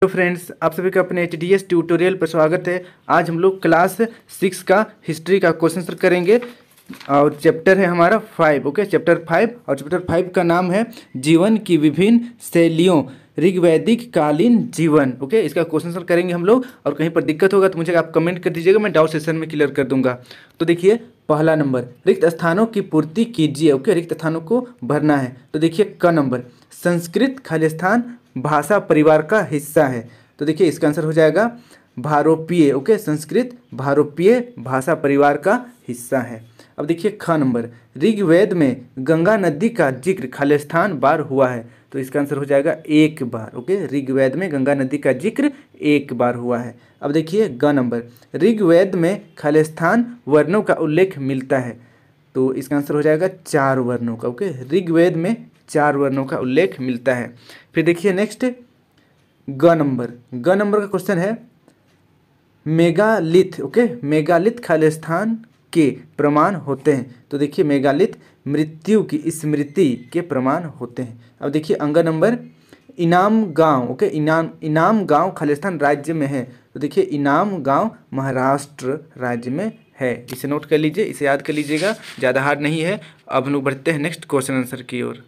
तो फ्रेंड्स, आप सभी का अपने HDS ट्यूटोरियल पर स्वागत है। आज हम लोग क्लास 6 का हिस्ट्री का क्वेश्चन आंसर करेंगे और चैप्टर है हमारा 5। ओके, चैप्टर 5 और चैप्टर 5 का नाम है जीवन की विभिन्न शैलियों, ऋग्वैदिक कालीन जीवन। ओके, इसका क्वेश्चन आंसर करेंगे हम लोग और कहीं पर दिक्कत होगा तो मुझे आप कमेंट कर दीजिएगा, मैं डाउट सेशन में क्लियर कर दूंगा। तो देखिए, पहला नंबर, रिक्त स्थानों की पूर्ति कीजिए। ओके, रिक्त स्थानों को भरना है। तो देखिए क नंबर, संस्कृत खालिस्तान भाषा परिवार का हिस्सा है। तो देखिए इसका आंसर हो जाएगा भारोपीय। ओके, संस्कृत भारोपीय भाषा परिवार का हिस्सा है। अब देखिए ख नंबर, ऋग्वेद में गंगा नदी का जिक्र खालिस्तान बार हुआ है। तो इसका आंसर हो जाएगा एक बार। ओके, ऋग्वेद में गंगा नदी का जिक्र एक बार हुआ है। अब देखिए ग नंबर, ऋग्वेद में खालिस्तान वर्णों का उल्लेख मिलता है। तो इसका आंसर हो जाएगा 4 वर्णों का। ओके, ऋग्वेद में 4 वर्णों का उल्लेख मिलता है। फिर देखिए नेक्स्ट ग नंबर का क्वेश्चन है मेगालिथ। ओके, मेगालिथ खालिस्तान के प्रमाण होते हैं। तो देखिए मेगालिथ मृत्यु की स्मृति के प्रमाण होते हैं। अब देखिए अंग नंबर, इनाम गांव। ओके, इनाम गांव खालिस्तान राज्य में है। तो देखिए इनाम गांव महाराष्ट्र राज्य में है। इसे नोट कर लीजिए, इसे याद कर लीजिएगा, ज़्यादा हार्ड नहीं है। अब हम लोग बढ़ते हैं नेक्स्ट क्वेश्चन आंसर की ओर।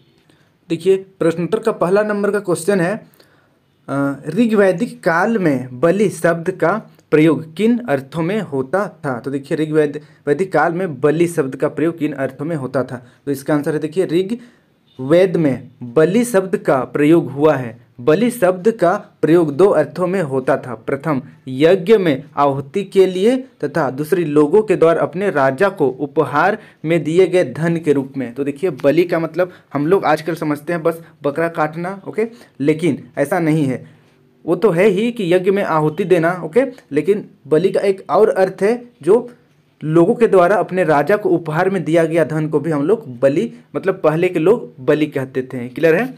देखिए प्रश्नोत्तर का पहला नंबर का क्वेश्चन है ऋग्वैदिक काल में बलि शब्द का प्रयोग किन अर्थों में होता था। तो देखिए वैदिक काल में बलि शब्द का प्रयोग किन अर्थों में होता था। तो इसका आंसर है, देखिए ऋग्वेद में बलि शब्द का प्रयोग हुआ है। बलि शब्द का प्रयोग 2 अर्थों में होता था। प्रथम, यज्ञ में आहुति के लिए, तथा दूसरी लोगों के द्वारा अपने राजा को उपहार में दिए गए धन के रूप में। तो देखिए बलि का मतलब हम लोग आजकल समझते हैं बस बकरा काटना। ओके, लेकिन ऐसा नहीं है। वो तो है ही कि यज्ञ में आहुति देना। ओके, लेकिन बलि का एक और अर्थ है जो लोगों के द्वारा अपने राजा को उपहार में दिया गया धन को भी हम लोग बलि, मतलब पहले के लोग बलि कहते थे। क्लियर है?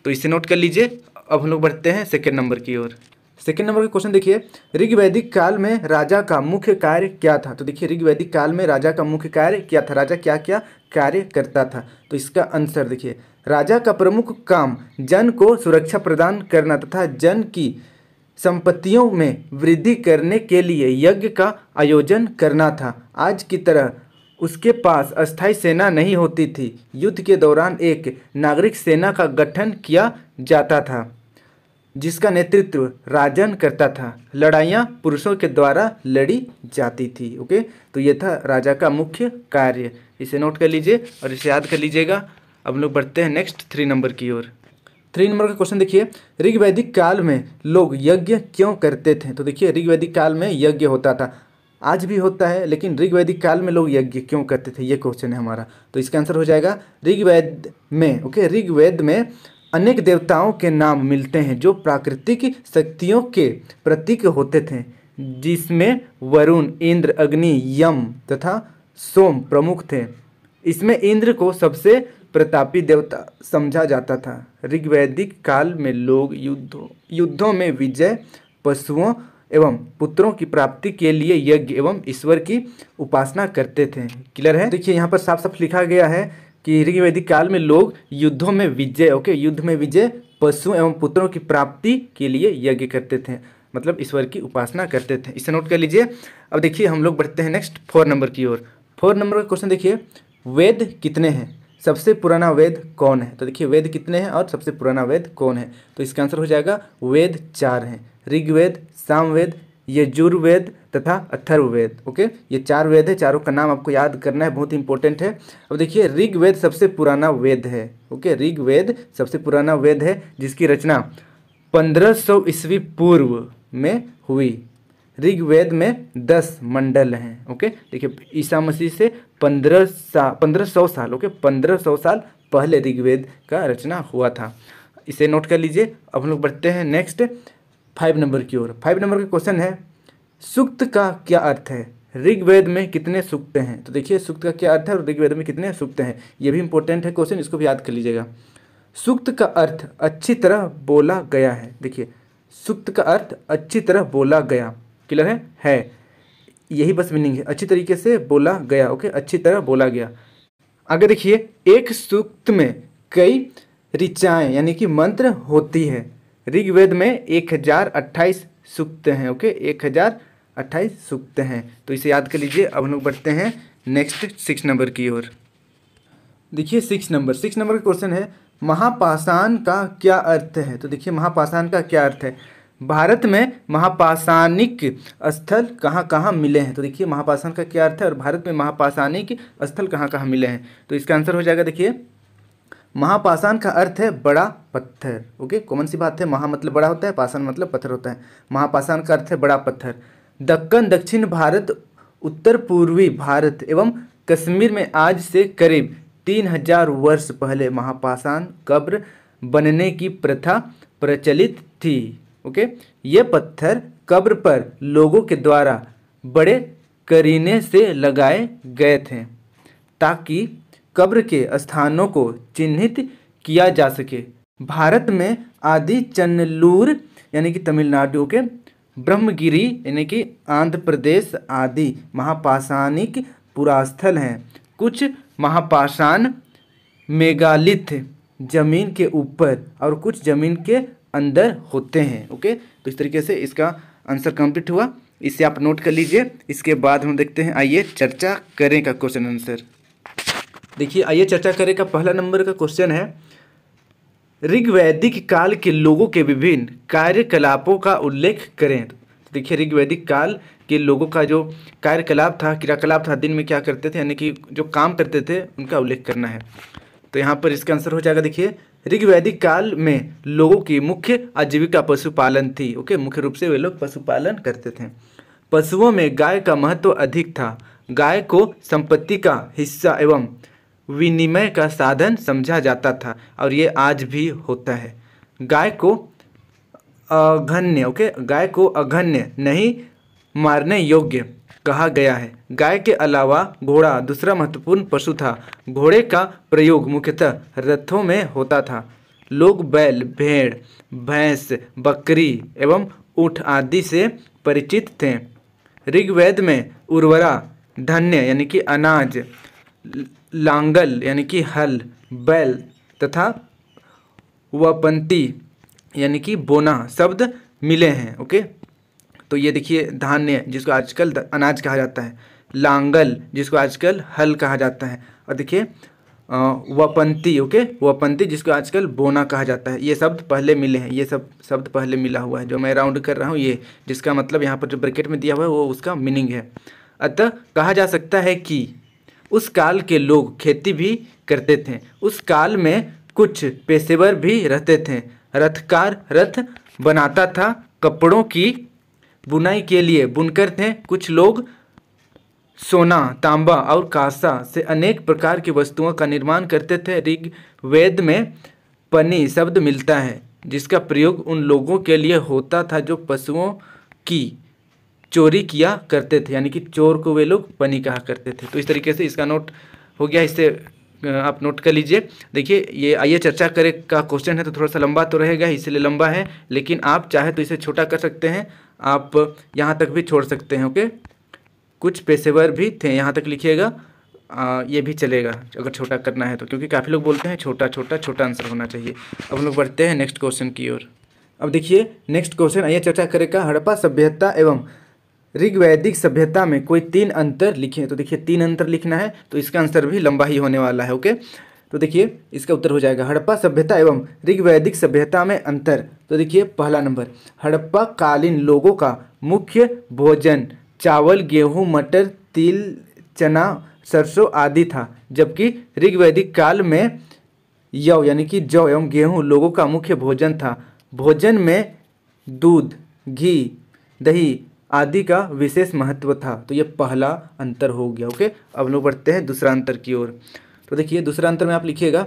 तो इसे नोट कर लीजिए। अब हम लोग बढ़ते हैं सेकेंड नंबर की ओर। सेकेंड नंबर का क्वेश्चन देखिए, ऋग्वैदिक काल में राजा का मुख्य कार्य क्या था। तो देखिए ऋग्वैदिक काल में राजा का मुख्य कार्य क्या था, राजा क्या क्या कार्य करता था। तो इसका आंसर देखिए, राजा का प्रमुख काम जन को सुरक्षा प्रदान करना तथा जन की संपत्तियों में वृद्धि करने के लिए यज्ञ का आयोजन करना था। आज की तरह उसके पास अस्थायी सेना नहीं होती थी। युद्ध के दौरान एक नागरिक सेना का गठन किया जाता था जिसका नेतृत्व राजन करता था। लड़ाइयाँ पुरुषों के द्वारा लड़ी जाती थी। ओके, तो ये था राजा का मुख्य कार्य। इसे नोट कर लीजिए और इसे याद कर लीजिएगा। अब लोग बढ़ते हैं नेक्स्ट 3 नंबर की ओर। 3 नंबर का क्वेश्चन देखिए, ऋग्वैदिक काल में लोग यज्ञ क्यों करते थे। तो देखिए ऋग्वैदिक काल में यज्ञ होता था, आज भी होता है, लेकिन ऋग्वैदिक काल में लोग यज्ञ क्यों करते थे, ये क्वेश्चन है हमारा। तो इसका आंसर हो जाएगा ऋग्वेद में। ओके, ऋग्वेद में अनेक देवताओं के नाम मिलते हैं जो प्राकृतिक शक्तियों के प्रतीक होते थे, जिसमें वरुण, इंद्र, अग्नि, यम तथा सोम प्रमुख थे। इसमें इंद्र को सबसे प्रतापी देवता समझा जाता था। ऋग्वैदिक काल में लोग युद्धों में विजय, पशुओं एवं पुत्रों की प्राप्ति के लिए यज्ञ एवं ईश्वर की उपासना करते थे। क्लियर है? देखिए यहाँ पर साफ साफ लिखा गया है कि ऋग्वैदिक काल में लोग युद्धों में विजय, ओके, युद्ध में विजय, पशु एवं पुत्रों की प्राप्ति के लिए यज्ञ करते थे, मतलब ईश्वर की उपासना करते थे। इसे नोट कर लीजिए। अब देखिए हम लोग बढ़ते हैं नेक्स्ट 4 नंबर की ओर। 4 नंबर का क्वेश्चन देखिए, वेद कितने हैं, सबसे पुराना वेद कौन है। तो देखिए वेद कितने हैं और सबसे पुराना वेद कौन है। तो इसका आंसर हो जाएगा वेद 4 हैं, ऋग्वेद, सामवेद, यजुर्वेद तथा अथर्ववेद। ओके, ये 4 वेद है, चारों का नाम आपको याद करना है, बहुत इंपॉर्टेंट है। अब देखिए ऋग्वेद सबसे पुराना वेद है। ओके, ऋग्वेद सबसे पुराना वेद है जिसकी रचना 1500 ईस्वी पूर्व में हुई। ऋग्वेद में 10 मंडल हैं। ओके, देखिए ईसा मसीह से 1500 साल, ओके, 1500 साल पहले ऋग्वेद का रचना हुआ था। इसे नोट कर लीजिए। अब हम लोग बढ़ते हैं नेक्स्ट 5 नंबर की ओर। 5 नंबर का क्वेश्चन है, सूक्त का क्या अर्थ है, ऋग्वेद में कितने सूक्त हैं। तो देखिए सूक्त का क्या अर्थ है और ऋग्वेद में कितने सूक्त हैं, ये भी इंपॉर्टेंट है क्वेश्चन, इसको भी याद कर लीजिएगा। सूक्त का अर्थ अच्छी तरह बोला गया है। देखिए सूक्त का अर्थ अच्छी तरह बोला गया। क्लियर है? यही बस मीनिंग है, अच्छी तरीके से बोला गया। ओके, अच्छी तरह बोला गया। आगे देखिए, एक सूक्त में कई ऋचाएँ यानी कि मंत्र होती है। ऋग्वेद में 1028 सूक्त हैं। ओके, 1028 सूक्त हैं, तो इसे याद कर लीजिए। अब हम लोग बढ़ते हैं नेक्स्ट 6 नंबर की ओर। देखिए 6 नंबर का क्वेश्चन है, महापाषाण का क्या अर्थ है? तो देखिए महापाषाण का क्या अर्थ है। भारत में महापाषाणिक स्थल कहाँ कहाँ मिले हैं? तो देखिए महापाषाण का क्या अर्थ है और भारत में महापाषाणिक स्थल कहाँ कहाँ मिले हैं? तो इसका आंसर हो जाएगा, देखिए महापाषाण का अर्थ है बड़ा पत्थर। ओके, कॉमन सी बात है, महा मतलब बड़ा होता है, पाषाण मतलब पत्थर होता है। महापाषाण का अर्थ है बड़ा पत्थर। दक्कन दक्षिण भारत, उत्तर पूर्वी भारत एवं कश्मीर में आज से करीब 3000 वर्ष पहले महापाषाण कब्र बनने की प्रथा प्रचलित थी। ओके, ये पत्थर कब्र पर लोगों के द्वारा बड़े करीने से लगाए गए थे ताकि कब्र के स्थानों को चिन्हित किया जा सके। भारत में आदि चन्नलूर यानी कि तमिलनाडु के, ब्रह्मगिरी यानी कि आंध्र प्रदेश आदि महापाषाणिक पुरास्थल हैं। कुछ महापाषाण मेगालिथ जमीन के ऊपर और कुछ जमीन के अंदर होते हैं। ओके, तो इस तरीके से इसका आंसर कंप्लीट हुआ, इसे आप नोट कर लीजिए। इसके बाद हम देखते हैं, आइए चर्चा करें का क्वेश्चन आंसर। देखिए आइए चर्चा करें का पहला नंबर का क्वेश्चन है, ऋग्वैदिक काल के लोगों के विभिन्न कार्यकलापों का उल्लेख करें। तो देखिए ऋग्वैदिक काल के लोगों का जो कार्यकलाप था, क्रियाकलाप था, दिन में क्या करते थे यानी कि जो काम करते थे उनका उल्लेख करना है। तो यहाँ पर इसका आंसर हो जाएगा, देखिए ऋग्वैदिक काल में लोगों की मुख्य आजीविका पशुपालन थी। ओके, मुख्य रूप से वे लोग पशुपालन करते थे। पशुओं में गाय का महत्व अधिक था। गाय को संपत्ति का हिस्सा एवं विनिमय का साधन समझा जाता था और ये आज भी होता है। गाय को अघन्य, ओके, गाय को अघन्य नहीं मारने योग्य कहा गया है। गाय के अलावा घोड़ा दूसरा महत्वपूर्ण पशु था। घोड़े का प्रयोग मुख्यतः रथों में होता था। लोग बैल, भेड़, भैंस, बकरी एवं ऊँट आदि से परिचित थे। ऋग्वेद में उर्वरा, धान्य यानी कि अनाज, लांगल यानी कि हल, बैल तथा वपंती यानी कि बोना शब्द मिले हैं। ओके, तो ये देखिए धान्य जिसको आजकल अनाज कहा जाता है, लांगल जिसको आजकल हल कहा जाता है, और देखिए वपंती, ओके, वपंती जिसको आजकल बोना कहा जाता है, ये शब्द पहले मिले हैं। ये सब शब्द पहले मिला हुआ है, जो मैं राउंड कर रहा हूँ ये, जिसका मतलब यहाँ पर जो ब्रैकेट में दिया हुआ है वो उसका मीनिंग है। अतः कहा जा सकता है कि उस काल के लोग खेती भी करते थे। उस काल में कुछ पेशेवर भी रहते थे। रथकार रथ बनाता था। कपड़ों की बुनाई के लिए बुनकर थे। कुछ लोग सोना, तांबा और कांसा से अनेक प्रकार की वस्तुओं का निर्माण करते थे। ऋग्वेद में पनी शब्द मिलता है जिसका प्रयोग उन लोगों के लिए होता था जो पशुओं की चोरी किया करते थे, यानी कि चोर को वे लोग पनी कहा करते थे। तो इस तरीके से इसका नोट हो गया, इससे आप नोट कर लीजिए। देखिए ये आइए चर्चा करें का क्वेश्चन है तो थोड़ा सा लंबा तो रहेगा, इसलिए लंबा है, लेकिन आप चाहे तो इसे छोटा कर सकते हैं, आप यहाँ तक भी छोड़ सकते हैं। ओके, कुछ पेशेवर भी थे, यहाँ तक लिखिएगा, ये भी चलेगा अगर छोटा करना है तो, क्योंकि काफ़ी लोग बोलते हैं छोटा छोटा छोटा आंसर होना चाहिए। अब हम लोग बढ़ते हैं नेक्स्ट क्वेश्चन की ओर। अब देखिए नेक्स्ट क्वेश्चन, आइए चर्चा करेगा हड़प्पा सभ्यता एवं ऋग्वैदिक सभ्यता में कोई 3 अंतर लिखे। तो देखिए 3 अंतर लिखना है, तो इसका आंसर भी लंबा ही होने वाला है। ओके, तो देखिए इसका उत्तर हो जाएगा हड़प्पा सभ्यता एवं ऋग्वैदिक सभ्यता में अंतर। तो देखिए पहला नंबर, हड़प्पा कालीन लोगों का मुख्य भोजन चावल, गेहूं, मटर, तिल, चना, सरसों आदि था, जबकि ऋग्वैदिक काल में यव यानी कि जौ एवं गेहूं लोगों का मुख्य भोजन था। भोजन में दूध, घी, दही आदि का विशेष महत्व था। तो ये पहला अंतर हो गया। ओके, अब लोग बढ़ते हैं दूसरा अंतर की ओर। तो देखिए दूसरा अंतर में आप लिखिएगा,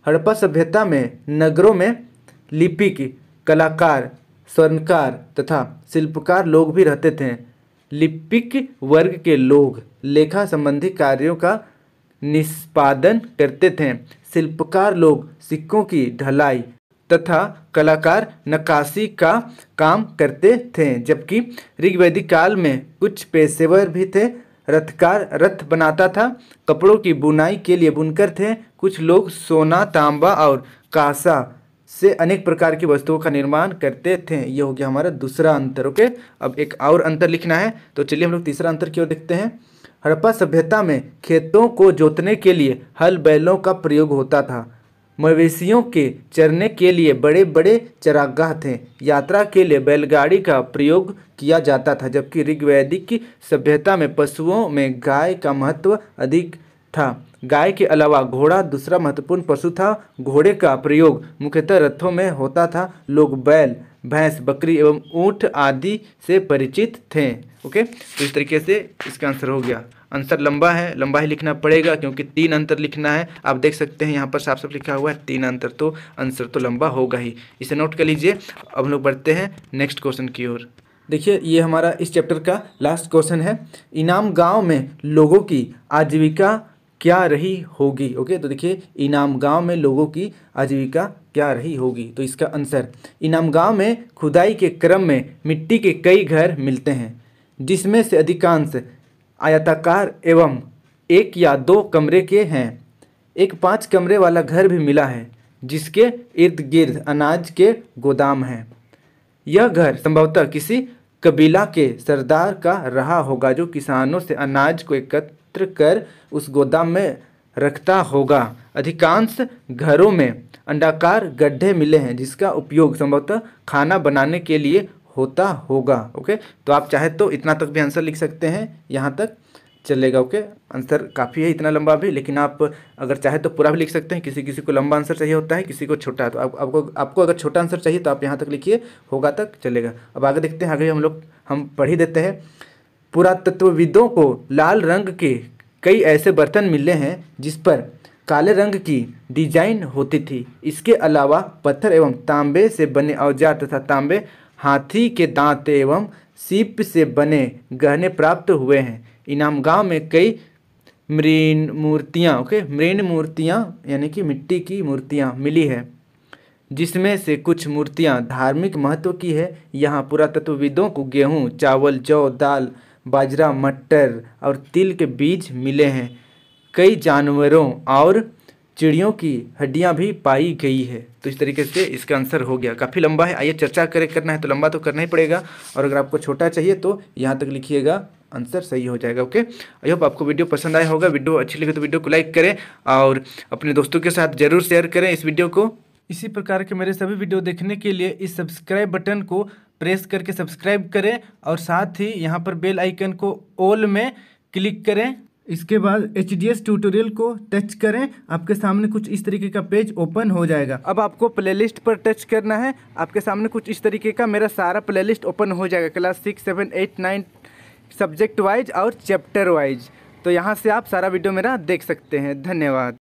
हड़प्पा सभ्यता में नगरों में लिपिक, कलाकार, स्वर्णकार तथा शिल्पकार लोग भी रहते थे। लिपिक वर्ग के लोग लेखा संबंधी कार्यों का निष्पादन करते थे। शिल्पकार लोग सिक्कों की ढलाई तथा कलाकार नक्काशी का काम करते थे। जबकि ऋग्वैदिक काल में कुछ पेशेवर भी थे। रथकार रथ बनाता था। कपड़ों की बुनाई के लिए बुनकर थे। कुछ लोग सोना, तांबा और कांसा से अनेक प्रकार की वस्तुओं का निर्माण करते थे। ये हो गया हमारा दूसरा अंतर। ओके, अब एक और अंतर लिखना है, तो चलिए हम लोग तीसरा अंतर की ओर देखते हैं। हड़प्पा सभ्यता में खेतों को जोतने के लिए हल बैलों का प्रयोग होता था। मवेशियों के चरने के लिए बड़े बड़े चरागाह थे। यात्रा के लिए बैलगाड़ी का प्रयोग किया जाता था, जबकि ऋग्वैदिक सभ्यता में पशुओं में गाय का महत्व अधिक था। गाय के अलावा घोड़ा दूसरा महत्वपूर्ण पशु था। घोड़े का प्रयोग मुख्यतः रथों में होता था। लोग बैल, भैंस, बकरी एवं ऊंट आदि से परिचित थे। ओके, तो इस तरीके से इसका आंसर हो गया। आंसर लंबा है, लंबा ही लिखना पड़ेगा क्योंकि 3 अंतर लिखना है। आप देख सकते हैं यहाँ पर साफ साफ लिखा हुआ है 3 अंतर, तो आंसर तो लंबा होगा ही। इसे नोट कर लीजिए। अब हम लोग बढ़ते हैं नेक्स्ट क्वेश्चन की ओर। देखिए, ये हमारा इस चैप्टर का लास्ट क्वेश्चन है। इनाम गांव में लोगों की आजीविका क्या रही होगी? ओके, तो देखिए, इनाम गांव में लोगों की आजीविका क्या रही होगी? तो इसका आंसर, इनाम गांव में खुदाई के क्रम में मिट्टी के कई घर मिलते हैं, जिसमें से अधिकांश आयताकार एवं 1 या 2 कमरे के हैं। एक 5 कमरे वाला घर भी मिला है, जिसके इर्द गिर्द अनाज के गोदाम हैं। यह घर संभवतः किसी कबीला के सरदार का रहा होगा, जो किसानों से अनाज को एकत्र कर उस गोदाम में रखता होगा। अधिकांश घरों में अंडाकार गड्ढे मिले हैं, जिसका उपयोग संभवतः खाना बनाने के लिए होता होगा। ओके, तो आप चाहे तो इतना तक भी आंसर लिख सकते हैं, यहाँ तक चलेगा। ओके, आंसर काफ़ी है, इतना लंबा भी, लेकिन आप अगर चाहे तो पूरा भी लिख सकते हैं। किसी किसी को लंबा आंसर चाहिए होता है, किसी को छोटा। तो आपको अगर छोटा आंसर चाहिए तो आप यहाँ तक लिखिए, होगा तक चलेगा। अब आगे देखते हैं। आगे हम पढ़ ही देते हैं। पुरातत्वविदों को लाल रंग के कई ऐसे बर्तन मिले हैं जिस पर काले रंग की डिजाइन होती थी। इसके अलावा पत्थर एवं तांबे से बने औजार तथा तांबे, हाथी के दांत एवं सीप से बने गहने प्राप्त हुए हैं। इनाम गांव में कई मृण मूर्तियाँ यानी कि मिट्टी की मूर्तियाँ मिली है, जिसमें से कुछ मूर्तियाँ धार्मिक महत्व की है। यहाँ पुरातत्वविदों को गेहूँ, चावल, जौ, दाल, बाजरा, मटर और तिल के बीज मिले हैं। कई जानवरों और चिड़ियों की हड्डियां भी पाई गई है। तो इस तरीके से इसका आंसर हो गया। काफ़ी लंबा है, आइए चर्चा करना है तो लंबा तो करना ही पड़ेगा, और अगर आपको छोटा चाहिए तो यहाँ तक लिखिएगा, आंसर सही हो जाएगा। ओके, आई होप आपको वीडियो पसंद आया होगा। वीडियो अच्छी लगे तो वीडियो को लाइक करें और अपने दोस्तों के साथ जरूर शेयर करें इस वीडियो को। इसी प्रकार के मेरे सभी वीडियो देखने के लिए इस सब्सक्राइब बटन को प्रेस करके सब्सक्राइब करें, और साथ ही यहाँ पर बेल आइकन को ऑल में क्लिक करें। इसके बाद HDS ट्यूटोरियल को टच करें, आपके सामने कुछ इस तरीके का पेज ओपन हो जाएगा। अब आपको प्लेलिस्ट पर टच करना है, आपके सामने कुछ इस तरीके का मेरा सारा प्लेलिस्ट ओपन हो जाएगा, क्लास 6, 7, 8, 9 सब्जेक्ट वाइज और चैप्टर वाइज। तो यहाँ से आप सारा वीडियो मेरा देख सकते हैं। धन्यवाद।